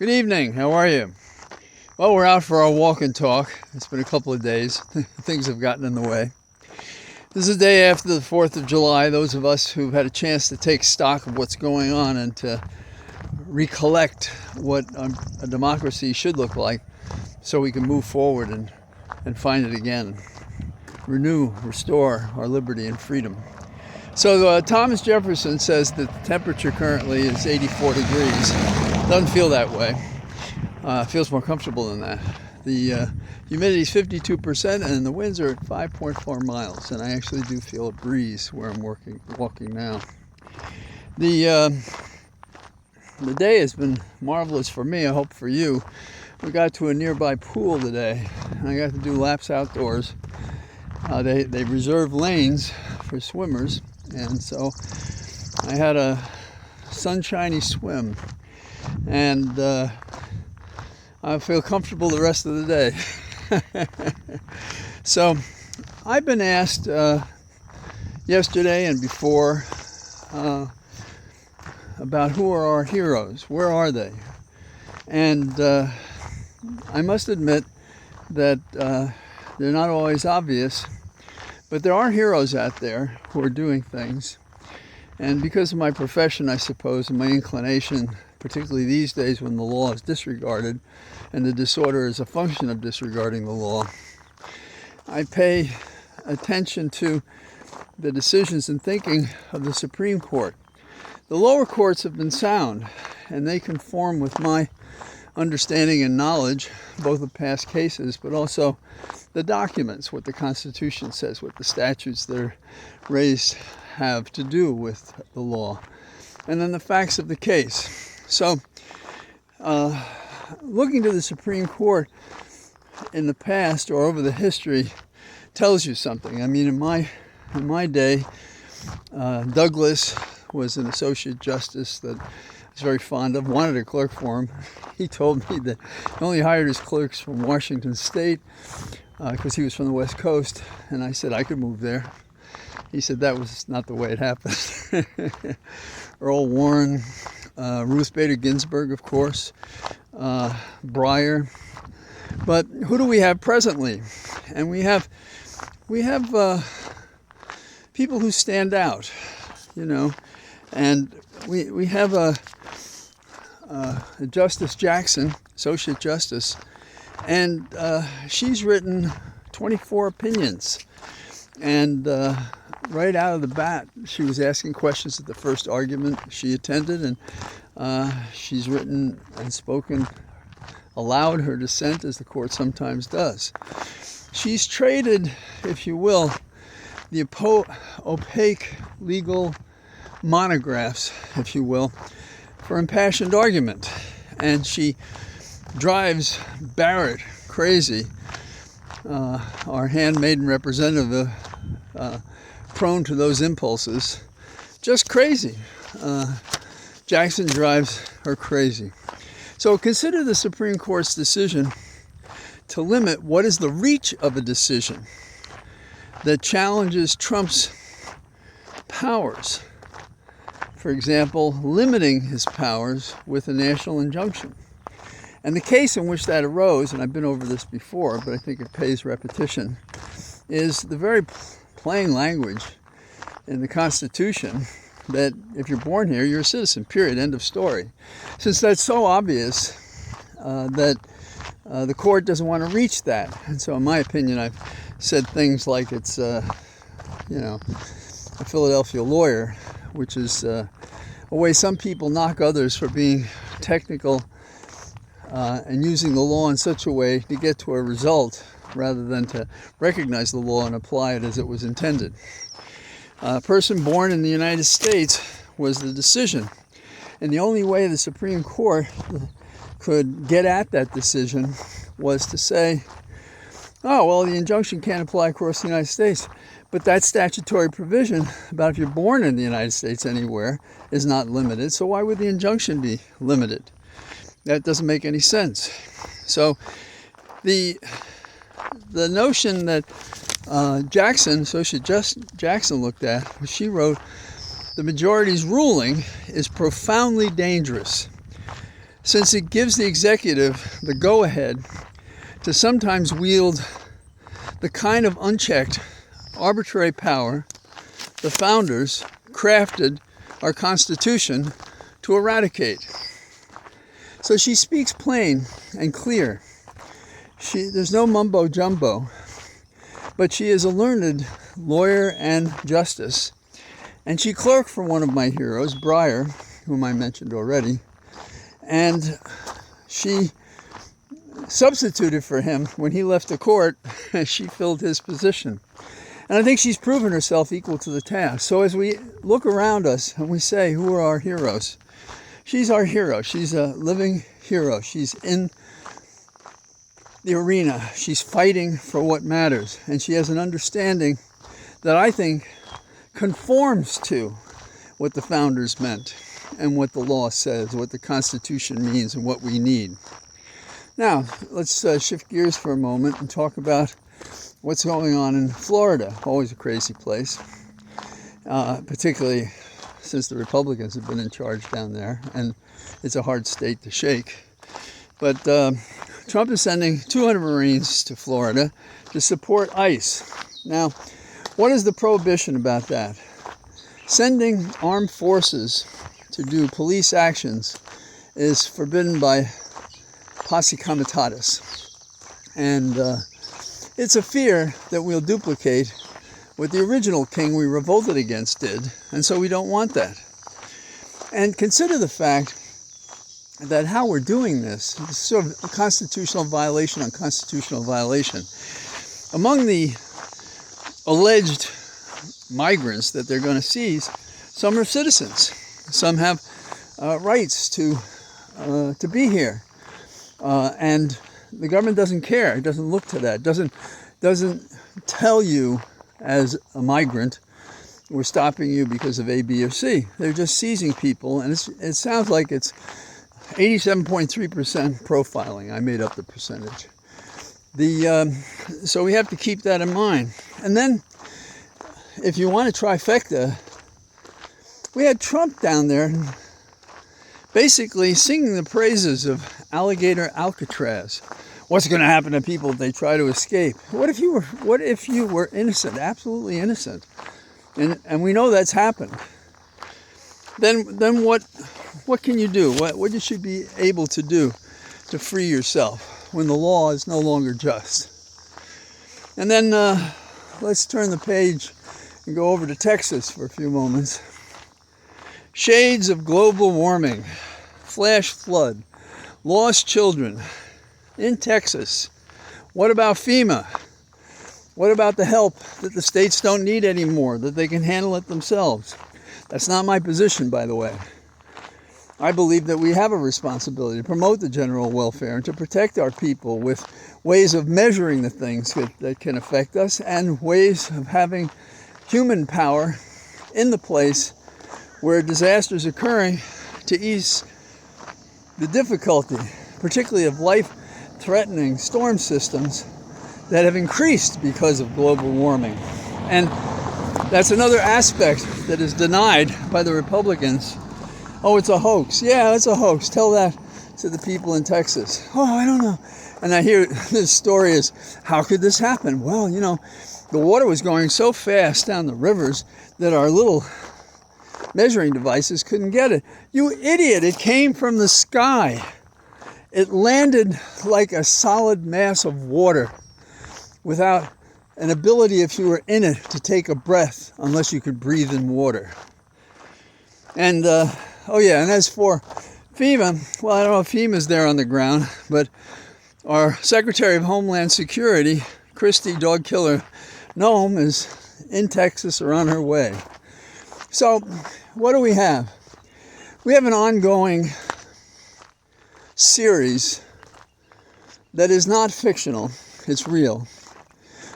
Good evening. How are you? Well, we're out for our walk and talk. It's been a couple of days. Things have gotten in the way. This is the day after the 4th of July. Those of us who've had a chance to take stock of what's going on and to recollect what a democracy should look like so we can move forward and find it again. Renew, restore our liberty and freedom. So Thomas Jefferson says that the temperature currently is 84 degrees. Doesn't feel that way. Feels more comfortable than that. The humidity is 52% and the winds are at 5.4 miles. And I actually do feel a breeze where I'm walking now. The day has been marvelous for me. I hope for you. We got to a nearby pool today, and I got to do laps outdoors. They reserve lanes for swimmers, and so I had a sunshiny swim, and I feel comfortable the rest of the day. So I've been asked yesterday and before about who are our heroes, where are they? And I must admit that they're not always obvious, but there are heroes out there who are doing things. And because of my profession, I suppose, and my inclination, particularly these days when the law is disregarded and the disorder is a function of disregarding the law, I pay attention to the decisions and thinking of the Supreme Court. The lower courts have been sound, and they conform with my understanding and knowledge, both of past cases, but also the documents, what the Constitution says, what the statutes that are raised have to do with the law, and then the facts of the case. So, looking to the Supreme Court in the past or over the history tells you something. I mean, in my day, Douglas was an associate justice that I was very fond of, wanted a clerk for him. He told me that he only hired his clerks from Washington State because he was from the West Coast, and I said I could move there. He said that was not the way it happened. Earl Warren, Ruth Bader Ginsburg, of course, Breyer. But who do we have presently? And we have people who stand out, you know. And we have a Justice Jackson, Associate Justice, and she's written 24 opinions. And right out of the bat, she was asking questions at the first argument she attended, and she's written and spoken aloud her dissent, as the court sometimes does. She's traded, if you will, the opaque legal monographs, if you will, for impassioned argument. And she drives Barrett crazy, our handmaiden representative, prone to those impulses, just crazy. Jackson drives her crazy. So consider the Supreme Court's decision to limit what is the reach of a decision that challenges Trump's powers. For example, limiting his powers with a national injunction. And the case in which that arose, and I've been over this before, but I think it pays repetition, is the very plain language in the Constitution that if you're born here, you're a citizen, period, end of story. Since that's so obvious that the court doesn't want to reach that. And so in my opinion, I've said things like it's, a Philadelphia lawyer, which is a way some people knock others for being technical and using the law in such a way to get to a result rather than to recognize the law and apply it as it was intended. A person born in the United States was the decision. And the only way the Supreme Court could get at that decision was to say, oh, well, the injunction can't apply across the United States. But that statutory provision about if you're born in the United States anywhere is not limited. So why would the injunction be limited? That doesn't make any sense. So the notion that Jackson, Associate Jackson looked at, she wrote, the majority's ruling is profoundly dangerous. since it gives the executive the go-ahead to sometimes wield the kind of unchecked, arbitrary power the founders crafted our Constitution to eradicate. So she speaks plain and clear. There's no mumbo jumbo, but she is a learned lawyer and justice. And she clerked for one of my heroes, Breyer, whom I mentioned already. And she substituted for him when he left the court. She filled his position. And I think she's proven herself equal to the task. So as we look around us and we say, who are our heroes? She's our hero. She's a living hero. She's in the arena. She's fighting for what matters. And she has an understanding that I think conforms to what the founders meant and what the law says, what the Constitution means, and what we need. Now, let's shift gears for a moment and talk about what's going on in Florida. Always a crazy place, particularly since the Republicans have been in charge down there, and it's a hard state to shake. But Trump is sending 200 Marines to Florida to support ICE. Now, what is the prohibition about that? Sending armed forces to do police actions is forbidden by posse comitatus. And it's a fear that we'll duplicate what the original king we revolted against did, and so we don't want that. And consider the fact that how we're doing this is sort of a constitutional violation on constitutional violation. Among the alleged migrants that they're going to seize, some are citizens. Some have rights to be here. And the government doesn't care. It doesn't look to that. Doesn't tell you as a migrant, we're stopping you because of A, B, or C. They're just seizing people, and it sounds like it's 87.3% profiling. I made up the percentage. So we have to keep that in mind. And then, if you want a trifecta, we had Trump down there basically singing the praises of Alligator Alcatraz. What's going to happen to people if they try to escape? What if you were innocent, absolutely innocent? And we know that's happened. Then what can you do? What you should be able to do to free yourself when the law is no longer just? And then let's turn the page and go over to Texas for a few moments. Shades of global warming, flash flood, lost children in Texas. What about FEMA? What about the help that the states don't need anymore, that they can handle it themselves? That's not my position, by the way. I believe that we have a responsibility to promote the general welfare and to protect our people with ways of measuring the things that can affect us and ways of having human power in the place where disasters are occurring to ease the difficulty, particularly of life-threatening storm systems that have increased because of global warming. And that's another aspect that is denied by the Republicans. Oh, it's a hoax. Yeah, it's a hoax. Tell that to the people in Texas. Oh, I don't know. And I hear this story is, how could this happen? Well, the water was going so fast down the rivers that our little measuring devices couldn't get it. You idiot, it came from the sky. It landed like a solid mass of water without an ability, if you were in it, to take a breath unless you could breathe in water. And, and as for FEMA, well, I don't know if FEMA's there on the ground, but our Secretary of Homeland Security, Christy Dog Killer Noem, is in Texas or on her way. So, what do we have? We have an ongoing series that is not fictional, it's real.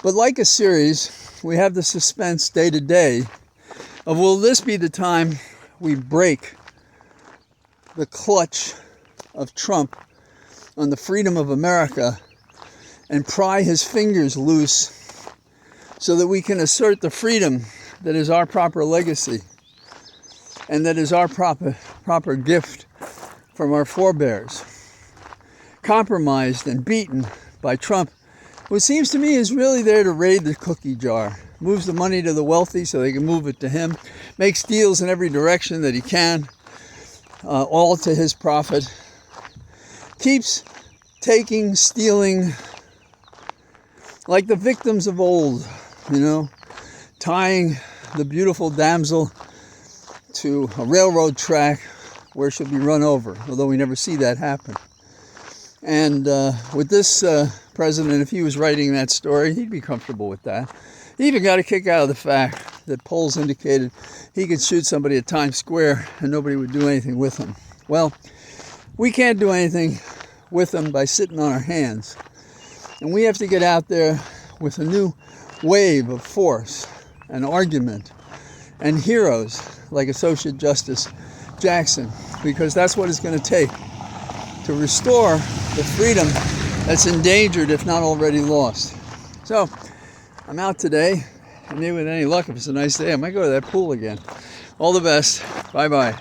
But like a series, we have the suspense day to day of, will this be the time we break the clutch of Trump on the freedom of America and pry his fingers loose so that we can assert the freedom that is our proper legacy and that is our proper gift from our forebears, compromised and beaten by Trump, who it seems to me is really there to raid the cookie jar, moves the money to the wealthy so they can move it to him, makes deals in every direction that he can, all to his profit, keeps taking, stealing, like the victims of old, tying the beautiful damsel to a railroad track where she'll be run over, although we never see that happen. And with this president, if he was writing that story, he'd be comfortable with that. He even got a kick out of the fact that polls indicated he could shoot somebody at Times Square and nobody would do anything with him. Well, we can't do anything with him by sitting on our hands. And we have to get out there with a new wave of force and argument and heroes like Associate Justice Jackson, because that's what it's going to take to restore the freedom that's endangered, if not already lost. So, I'm out today, and maybe with any luck, if it's a nice day, I might go to that pool again. All the best. Bye-bye.